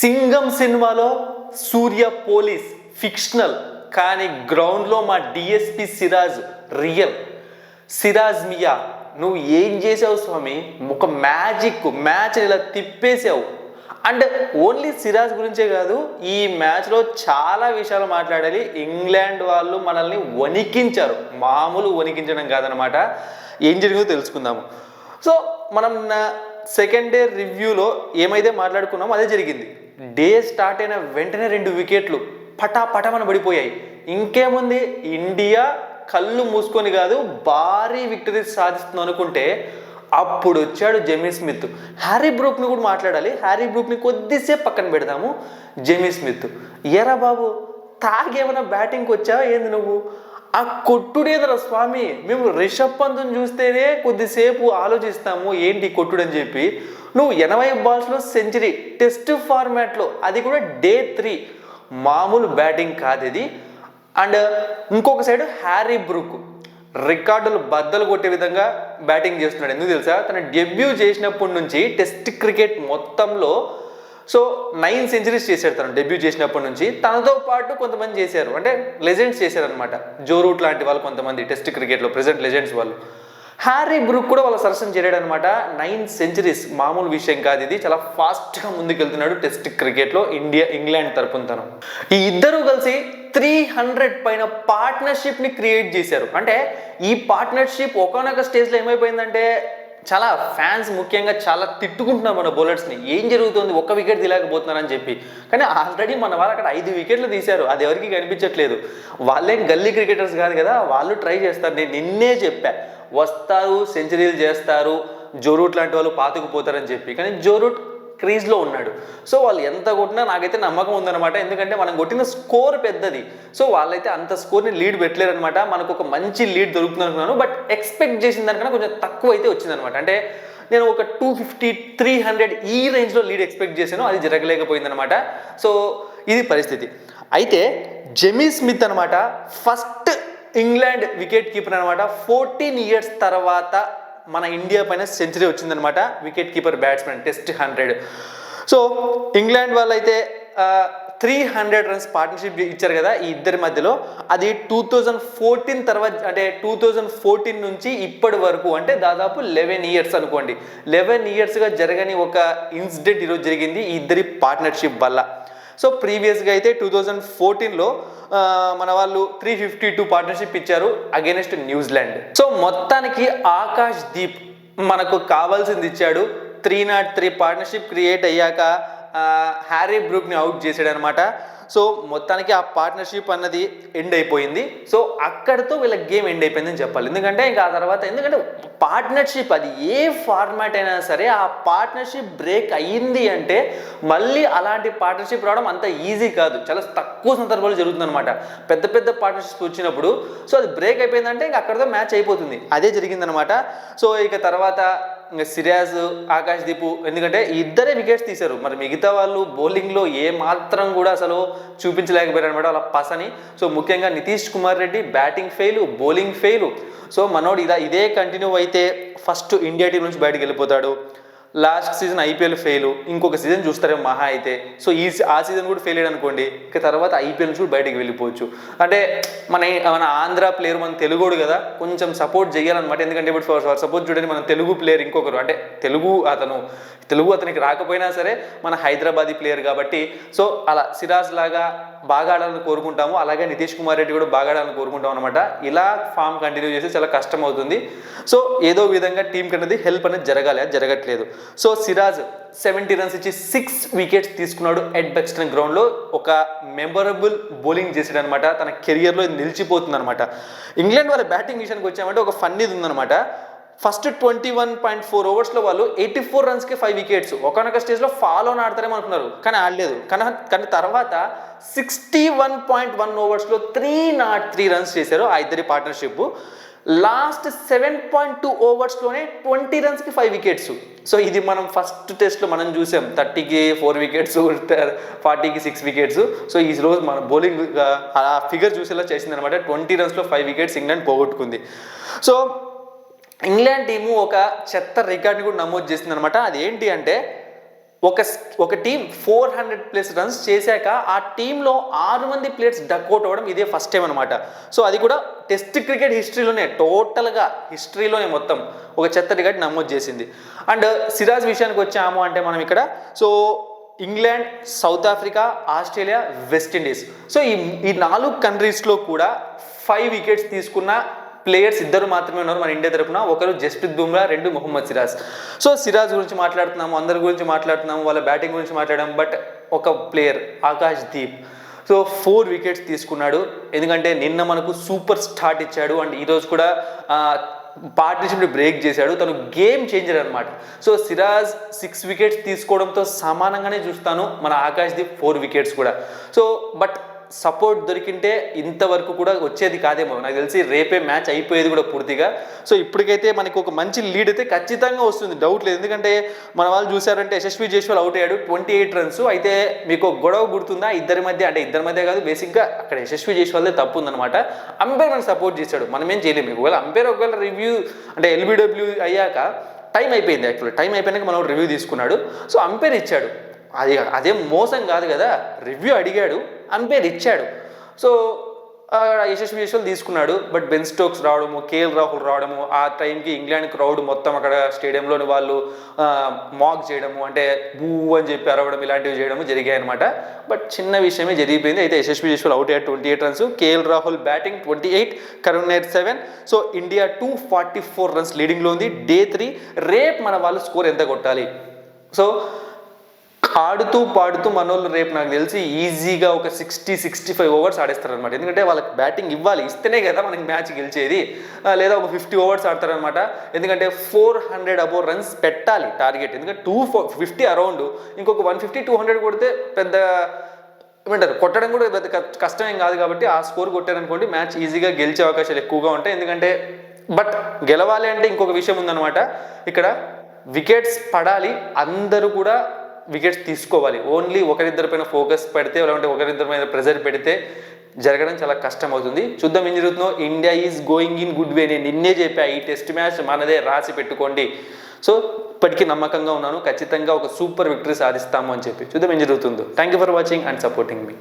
సింగం సినిమాలో సూర్య police fictional, కానీ గ్రౌండ్లో మా డిఎస్పి సిరాజ్ రియల్. సిరాజ్ మియా, నువ్వు ఏం చేసావు స్వామి? ఒక మ్యాచ్ ఇలా తిప్పేసావు. అండ్ ఓన్లీ సిరాజ్ గురించే కాదు, ఈ మ్యాచ్లో చాలా విషయాలు మాట్లాడాలి. ఇంగ్లాండ్ వాళ్ళు మనల్ని వణికించారు, మామూలు వణికించడం కాదనమాట. ఏం జరిగిందో తెలుసుకుందాము. సో మనం సెకండ్ డే రివ్యూలో ఏమైతే మాట్లాడుకున్నామో అదే జరిగింది. డే స్టార్ట్ అయిన వెంటనే 2 వికెట్లు పటాపటమని పడిపోయాయి. ఇంకేముంది, ఇండియా కళ్ళు మూసుకొని కాదు భారీ విక్టరీ సాధిస్తుంది అనుకుంటే అప్పుడు వచ్చాడు జెమీ స్మిత్. హ్యారీ బ్రూక్ని కూడా మాట్లాడాలి. హ్యారీ బ్రూక్ని కొద్దిసేపు పక్కన పెడదాము. జెమీ స్మిత్, ఎరా బాబు తాగేమైనా బ్యాటింగ్కి వచ్చావా ఏంది నువ్వు? ఆ కొట్టుడేదరా స్వామి, మేము రిషబ్ పంత్ని చూస్తేనే కొద్దిసేపు ఆలోచిస్తాము ఏంటి కొట్టుడు అని చెప్పి. నువ్వు 80 బాల్స్లో సెంచరీ, టెస్ట్ ఫార్మాట్లో, అది కూడా డే 3. మామూలు బ్యాటింగ్ కాదు ఇది. అండ్ ఇంకొక సైడ్ హ్యారీ బ్రూక్ రికార్డులు బద్దలు కొట్టే విధంగా బ్యాటింగ్ చేస్తున్నాడు. ఎందుకు తెలుసా? తన డెబ్యూ చేసినప్పటి నుంచి టెస్ట్ క్రికెట్ మొత్తంలో 9 సెంచరీస్ చేశాడు తను డెబ్యూ చేసినప్పటి నుంచి. తనతో పాటు కొంతమంది చేశారు, అంటే లెజెండ్స్ చేశారనమాట. జో రూట్ లాంటి వాళ్ళు కొంతమంది టెస్ట్ క్రికెట్లో ప్రెసెంట్ లెజెండ్స్ వాళ్ళు. హ్యారీ బ్రూక్ కూడా వాళ్ళ సరసన చేరాడు అనమాట. 9 సెంచరీస్ మామూలు విషయం కాదు ఇది. చాలా ఫాస్ట్గా ముందుకెళ్తున్నాడు టెస్ట్ క్రికెట్లో ఇంగ్లాండ్ తరపున తను. ఈ ఇద్దరు కలిసి 300 పైన పార్ట్నర్షిప్ని క్రియేట్ చేశారు. అంటే ఈ పార్ట్నర్షిప్ ఒకనొక స్టేజ్లో ఏమైపోయిందంటే చాలా ఫ్యాన్స్ ముఖ్యంగా చాలా తిట్టుకుంటున్నారు మన బౌలర్స్ని. ఏం జరుగుతుంది, 1 వికెట్ తీయలేకపోతున్నారని చెప్పి. కానీ ఆల్రెడీ మన వాళ్ళు అక్కడ 5 వికెట్లు తీశారు. అది ఎవరికి కనిపించట్లేదు. వాళ్ళేం గల్లీ క్రికెటర్స్ కాదు కదా, వాళ్ళు ట్రై చేస్తారు. నేను నిన్నే చెప్పా, వస్తారు సెంచరీలు చేస్తారు, జో రూట్ లాంటి వాళ్ళు పాతుకుపోతారని చెప్పి. కానీ జో రూట్ క్రీజ్లో ఉన్నాడు. సో వాళ్ళు ఎంత కొట్టినా నాకైతే నమ్మకం ఉందన్నమాట. ఎందుకంటే మనం కొట్టిన స్కోర్ పెద్దది. సో వాళ్ళైతే అంత స్కోర్ని లీడ్ పెట్టలేరనమాట. మనకు ఒక మంచి లీడ్ దొరుకుతుంది అనుకున్నాను. బట్ ఎక్స్పెక్ట్ చేసిన దానికన్నా కొంచెం తక్కువ అయితే వచ్చిందనమాట. అంటే నేను ఒక 250, 300 ఈ రేంజ్లో లీడ్ ఎక్స్పెక్ట్ చేశాను, అది జరగలేకపోయిందనమాట. సో ఇది పరిస్థితి. అయితే జెమీ స్మిత్ అనమాట ఫస్ట్ ఇంగ్లాండ్ వికెట్ కీపర్ అనమాట. 14 ఇయర్స్ తర్వాత మన ఇండియా పైన సెంచరీ వచ్చిందనమాట. Wicket keeper batsmen, test 100. So England వాళ్ళు అయితే 300 రన్స్ పార్ట్నర్షిప్ ఇచ్చారు కదా ఈ ఇద్దరి మధ్యలో. అది 2014 తర్వాత, అంటే 2014 నుంచి ఇప్పటి వరకు, అంటే దాదాపు 11 ఇయర్స్ అనుకోండి. 11 ఇయర్స్గా జరగని ఒక ఇన్సిడెంట్ ఈరోజు జరిగింది ఈ ఇద్దరి పార్ట్నర్షిప్ వల్ల. సో ప్రీవియస్గా అయితే 2014లో మన వాళ్ళు 352 పార్ట్నర్షిప్ ఇచ్చారు అగైనెస్ట్ న్యూజిలాండ్. సో మొత్తానికి ఆకాష్ దీప్ మనకు కావాల్సింది ఇచ్చాడు. 303 పార్ట్నర్షిప్ క్రియేట్ అయ్యాక హ్యారీ బ్రూక్ని అవుట్ చేశాడు అనమాట. సో మొత్తానికి ఆ పార్ట్నర్షిప్ అన్నది ఎండ్ అయిపోయింది. సో అక్కడితో వీళ్ళ గేమ్ ఎండ్ అయిపోయిందని చెప్పాలి. ఎందుకంటే ఇంకా ఆ తర్వాత, ఎందుకంటే పార్ట్నర్షిప్ అది ఏ ఫార్మాట్ అయినా సరే, ఆ పార్ట్నర్షిప్ బ్రేక్ అయ్యింది అంటే మళ్ళీ అలాంటి పార్ట్నర్షిప్ రావడం అంత ఈజీ కాదు. చాలా తక్కువ సందర్భాలు జరుగుతుందన్నమాట పెద్ద పెద్ద పార్ట్నర్షిప్స్ వచ్చినప్పుడు. సో అది బ్రేక్ అయిపోయిందంటే ఇంకా అక్కడితో మ్యాచ్ అయిపోతుంది. అదే జరిగిందనమాట. సో ఇక తర్వాత సిరాజ్, ఆకాష్ దీపు, ఎందుకంటే ఇద్దరే వికెట్స్ తీశారు. మరి మిగతా వాళ్ళు బౌలింగ్లో ఏ మాత్రం కూడా అసలు చూపించలేకపోయారు అనమాట వాళ్ళ పసని. సో ముఖ్యంగా Nitish Kumar Reddy batting fail, bowling fail. So మనోడు ఇదే కంటిన్యూ అయితే ఫస్ట్ ఇండియా టీం నుంచి బయటకు వెళ్ళిపోతాడు. లాస్ట్ సీజన్ ఐపీఎల్ ఫెయిల్, ఇంకొక సీజన్ చూస్తారేమో మహా అయితే. సో ఆ సీజన్ కూడా ఫెయిల్ అయ్యాడు అనుకోండి, ఇక తర్వాత ఐపీఎల్ నుంచి కూడా బయటకు వెళ్ళిపోవచ్చు. అంటే మన ఆంధ్ర ప్లేయర్, మన తెలుగుడు కదా, కొంచెం సపోర్ట్ చేయాలన్నమాట. ఎందుకంటే ఇప్పుడు సపోర్ట్ చూడండి, మన తెలుగు ప్లేయర్ ఇంకొకరు, అంటే తెలుగు అతనికి రాకపోయినా సరే మన హైదరాబాదీ ప్లేయర్ కాబట్టి. సో అలా సిరాజ్ లాగా బాగా ఆడాలని కోరుకుంటాము, అలాగే నితీష్ కుమార్ రెడ్డి కూడా బాగా ఆడాలని కోరుకుంటాం అనమాట. ఇలా ఫామ్ కంటిన్యూ చేస్తే చాలా కష్టం అవుతుంది. సో ఏదో విధంగా టీంకి అనేది హెల్ప్ అనేది జరగాలి, అది జరగట్లేదు. సో సిరాజ్ 70 రన్స్ ఇచ్చి 6 వికెట్స్ తీసుకున్నాడు ఎడ్ బెక్స్టన్ గ్రౌండ్లో. ఒక మెమరబుల్ బౌలింగ్ చేసాడు అనమాట. తన కెరియర్లో నిలిచిపోతుంది అనమాట. ఇంగ్లాండ్ వాళ్ళ బ్యాటింగ్ విషయానికి వచ్చామంటే ఒక ఫన్నీది ఉందనమాట. ఫస్ట్ 21.4 ఓవర్స్లో వాళ్ళు 84 రన్స్కి 5 వికెట్స్. ఒకనొక స్టేజ్లో ఫాలో ఆన్ ఆడతారేమో అనుకున్నారు, కానీ ఆడలేదు. కానీ తర్వాత 61.1 ఓవర్స్లో 303 రన్స్ చేశారు ఆ ఇద్దరి పార్ట్నర్షిప్. Last 7.2 ఓవర్స్లోనే 20 రన్స్కి 5 wickets. సో ఇది మనం ఫస్ట్ టెస్ట్లో మనం చూసాం, 30కి 4 వికెట్స్, 40కి 6 వికెట్స్. సో ఈ రోజు మన బౌలింగ్ ఆ ఫిగర్ చూసేలా చేసింది అనమాట. 20 రన్స్లో 5 వికెట్స్ ఇంగ్లాండ్ పోగొట్టుకుంది. సో ఇంగ్లాండ్ టీము ఒక చెత్త రికార్డ్ని కూడా నమోదు చేసింది అనమాట. అదేంటి అంటే ఒక టీం 400+ రన్స్ చేశాక ఆ టీంలో 6 మంది ప్లేయర్స్ డక్అవుట్ అవ్వడం ఇదే ఫస్ట్ టైం అనమాట. సో అది కూడా టెస్ట్ క్రికెట్ హిస్టరీలోనే, టోటల్గా హిస్టరీలోనే మొత్తం ఒక చెత్త రికార్డ్ నమోదు చేసింది. అండ్ సిరాజ్ విషయానికి వచ్చాము అంటే మనం ఇక్కడ so England, south Africa, Australia, West Indies, so ఈ 4 కంట్రీస్లో కూడా 5 వికెట్స్ తీసుకున్న ప్లేయర్స్ ఇద్దరు మాత్రమే ఉన్నారు మన ఇండియా తరపున. ఒకరు జస్ప్రీత్ బుమ్రా, 2 మొహమ్మద్ సిరాజ్. సో సిరాజ్ గురించి మాట్లాడుతున్నాము, అందరి గురించి మాట్లాడుతున్నాము, వాళ్ళ బ్యాటింగ్ గురించి మాట్లాడాము. బట్ ఒక player Akash Deep so 4 wickets తీసుకున్నాడు. ఎందుకంటే నిన్న మనకు సూపర్ స్టార్ట్ ఇచ్చాడు అండ్ ఈరోజు కూడా పార్ట్నర్షిప్ని బ్రేక్ చేశాడు. తను గేమ్ చేంజర్ అనమాట. సో సిరాజ్ 6 వికెట్స్ తీసుకోవడంతో సమానంగానే చూస్తాను మన ఆకాష్ దీప్ 4 వికెట్స్ కూడా. సో బట్ సపోర్ట్ దొరికింటే ఇంతవరకు కూడా వచ్చేది కాదేమో, నాకు తెలిసి రేపే మ్యాచ్ అయిపోయేది కూడా పూర్తిగా. సో ఇప్పటికైతే మనకు ఒక మంచి లీడ్ అయితే ఖచ్చితంగా వస్తుంది, డౌట్ లేదు. ఎందుకంటే మన వాళ్ళు చూసారంటే యశస్వి జైస్వాల్ అవుట్ అయ్యాడు 28 రన్స్. అయితే మీకు గొడవ గుర్తుందా ఇద్దరి మధ్య, అంటే ఇద్దరి మధ్య కాదు, బేసిక్గా అక్కడ యశస్వి జైస్వాల్దే తప్పు ఉందన్నమాట. అంపైర్ మనకు సపోర్ట్ చేశాడు, మనం ఏం చేయలేము. ఒకవేళ రివ్యూ అంటే ఎల్బిడబ్ల్యూ అయ్యాక టైం అయిపోయింది, యాక్చువల్లీ టైం అయిపోయినాక మనం రివ్యూ తీసుకున్నాడు. సో అంపైర్ ఇచ్చాడు, అదేం మోసం కాదు కదా, రివ్యూ అడిగాడు, అంపైర్ ఇచ్చాడు. సో యశస్వి జైస్వాల్ తీసుకున్నాడు. బట్ బెన్ స్టోక్స్ రావడము, కేఎల్ రాహుల్ రావడము, ఆ టైంకి ఇంగ్లాండ్ క్రౌడ్ మొత్తం అక్కడ స్టేడియంలోని వాళ్ళు మాక్ చేయడము, అంటే బూ అని చెప్పి అరవడం, ఇలాంటివి చేయడము జరిగాయి అనమాట. బట్ చిన్న విషయమే జరిగిపోయింది. అయితే యశస్వి జైస్వాల్ అవుట్ అయ్యాడు 28 runs, KL Rahul batting 28, Karun Nair 7. So India 244 runs లీడింగ్లో ఉంది. డే 3 రేపు మన వాళ్ళు స్కోర్ ఎంత కొట్టాలి. సో ఆడుతూ పాడుతూ మనోళ్ళు రేపు నాకు తెలిసి ఈజీగా ఒక 60-65 ఓవర్స్ ఆడేస్తారనమాట. ఎందుకంటే వాళ్ళకి బ్యాటింగ్ ఇవ్వాలి, ఇస్తేనే కదా మనకి మ్యాచ్ గెలిచేది. లేదా ఒక 50 ఓవర్స్ ఆడతారనమాట. ఎందుకంటే 400 అబోవ్ రన్స్ పెట్టాలి టార్గెట్. ఎందుకంటే 250 అరౌండ్, ఇంకొక 150-200 కొడితే పెద్ద ఏమంటారు కొట్టడం కూడా పెద్ద కష్టమేం కాదు. కాబట్టి ఆ స్కోర్ కొట్టారనుకోండి మ్యాచ్ ఈజీగా గెలిచే అవకాశాలు ఎక్కువగా ఉంటాయి. ఎందుకంటే బట్ గెలవాలి అంటే ఇంకొక విషయం ఉందన్నమాట. ఇక్కడ వికెట్స్ పడాలి, అందరూ కూడా వికెట్స్ తీసుకోవాలి. ఓన్లీ ఒకరిద్దరి పైన ఫోకస్ పెడితే, లేదంటే ఒకరిద్దరి మీద ప్రెజర్ పెడితే జరగడం చాలా కష్టం అవుతుంది. చూద్దాం ఏం జరుగుతుందో. India is going in good way. నేను నిన్నే చెప్పా ఈ టెస్ట్ మ్యాచ్ మనదే, రాసి పెట్టుకోండి. సో ఇప్పటికీ నమ్మకంగా ఉన్నాను, ఖచ్చితంగా ఒక సూపర్ విక్టరీ సాధిస్తాము అని చెప్పి. చూద్దాం ఏం జరుగుతుందో. Thank you for watching and supporting me.